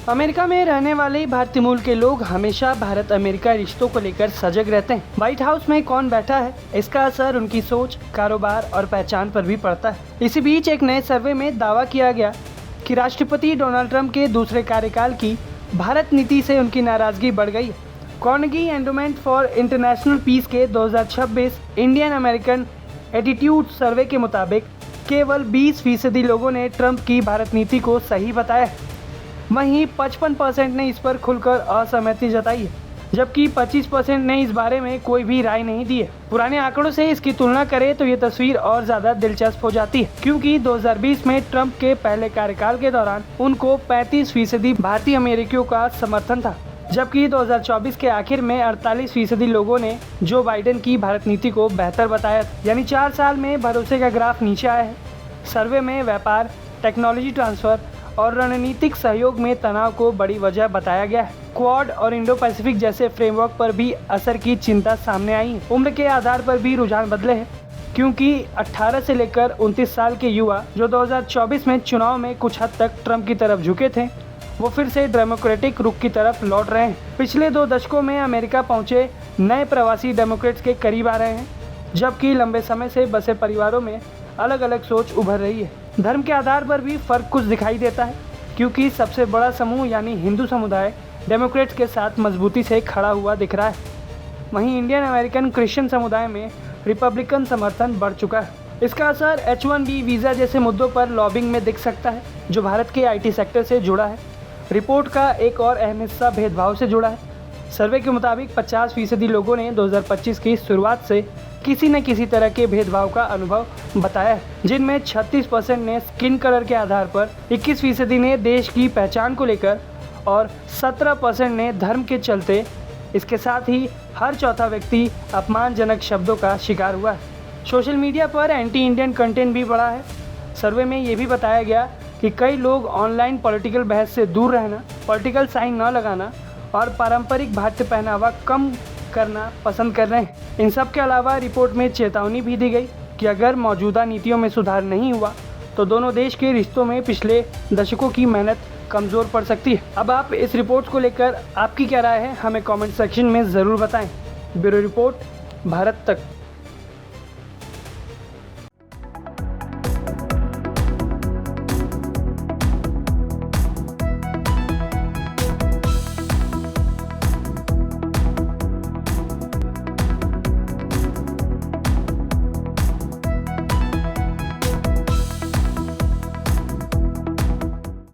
America में रहने वाले भारतीय मूल के लोग हमेशा भारत अमेरिका रिश्तों को लेकर सजग रहते हैं। व्हाइट हाउस में कौन बैठा है, इसका असर उनकी सोच, कारोबार और पहचान पर भी पड़ता है। इसी बीच एक नए सर्वे में दावा किया गया कि राष्ट्रपति डोनाल्ड ट्रंप के दूसरे कार्यकाल की भारत नीति से उनकी नाराजगी बढ़ गई है। Carnegie Endowment for International Peace के 2026 इंडियन अमेरिकन एटीट्यूड सर्वे के मुताबिक केवल 20% लोगों ने ट्रंप की भारत नीति को सही बताया है। वहीं 55% ने इस पर खुलकर असहमति जताई है, जबकि 25% ने इस बारे में कोई भी राय नहीं दी है। पुराने आंकड़ों से इसकी तुलना करें तो ये तस्वीर और ज़्यादा दिलचस्प हो जाती है, क्योंकि 2020 में ट्रंप के पहले कार्यकाल के दौरान उनको 35% भारतीय अमेरिकियों का समर्थन था, जबकि 2024 के आखिर में 48% लोगों ने जो बाइडेन की भारत नीति को बेहतर बताया, यानी 4 साल में भरोसे का ग्राफ नीचे आया है। सर्वे में व्यापार, टेक्नोलॉजी ट्रांसफर और रणनीतिक सहयोग में तनाव को बड़ी वजह बताया गया है। क्वाड और इंडो पैसिफिक जैसे फ्रेमवर्क पर भी असर की चिंता सामने आई है। उम्र के आधार पर भी रुझान बदले हैं, क्योंकि 18 से लेकर 29 साल के युवा जो 2024 में चुनाव में कुछ हद तक ट्रंप की तरफ झुके थे, वो फिर से डेमोक्रेटिक रुख की तरफ लौट रहे हैं। पिछले 2 दशकों में अमेरिका पहुंचे नए प्रवासी डेमोक्रेट्स के करीब आ रहे हैं, जबकि लंबे समय से बसे परिवारों में अलग अलग सोच उभर रही है। धर्म के आधार पर भी फर्क कुछ दिखाई देता है, क्योंकि सबसे बड़ा समूह यानी हिंदू समुदाय डेमोक्रेट्स के साथ मजबूती से खड़ा हुआ दिख रहा है। वहीं इंडियन अमेरिकन क्रिश्चियन समुदाय में रिपब्लिकन समर्थन बढ़ चुका है। इसका असर H-1B वीज़ा जैसे मुद्दों पर लॉबिंग में दिख सकता है, जो भारत के IT सेक्टर से जुड़ा है। रिपोर्ट का एक और अहम हिस्सा भेदभाव से जुड़ा है। सर्वे के मुताबिक 50% लोगों ने 2025 की शुरुआत से किसी न किसी तरह के भेदभाव का अनुभव बताया है, जिनमें 36% ने स्किन कलर के आधार पर, 21% ने देश की पहचान को लेकर और 17% ने धर्म के चलते। इसके साथ ही हर चौथा व्यक्ति अपमानजनक शब्दों का शिकार हुआ है। सोशल मीडिया पर एंटी इंडियन कंटेंट भी बढ़ा है। सर्वे में ये भी बताया गया कि कई लोग ऑनलाइन पॉलिटिकल बहस से दूर रहना, पॉलिटिकल साइन न लगाना और पारंपरिक भारतीय पहनावा कम करना पसंद कर रहे हैं। इन सब के अलावा रिपोर्ट में चेतावनी भी दी गई कि अगर मौजूदा नीतियों में सुधार नहीं हुआ तो दोनों देश के रिश्तों में पिछले दशकों की मेहनत कमज़ोर पड़ सकती है। अब आप इस रिपोर्ट को लेकर आपकी क्या राय है, हमें कमेंट सेक्शन में ज़रूर बताएं। ब्यूरो रिपोर्ट, भारत तक।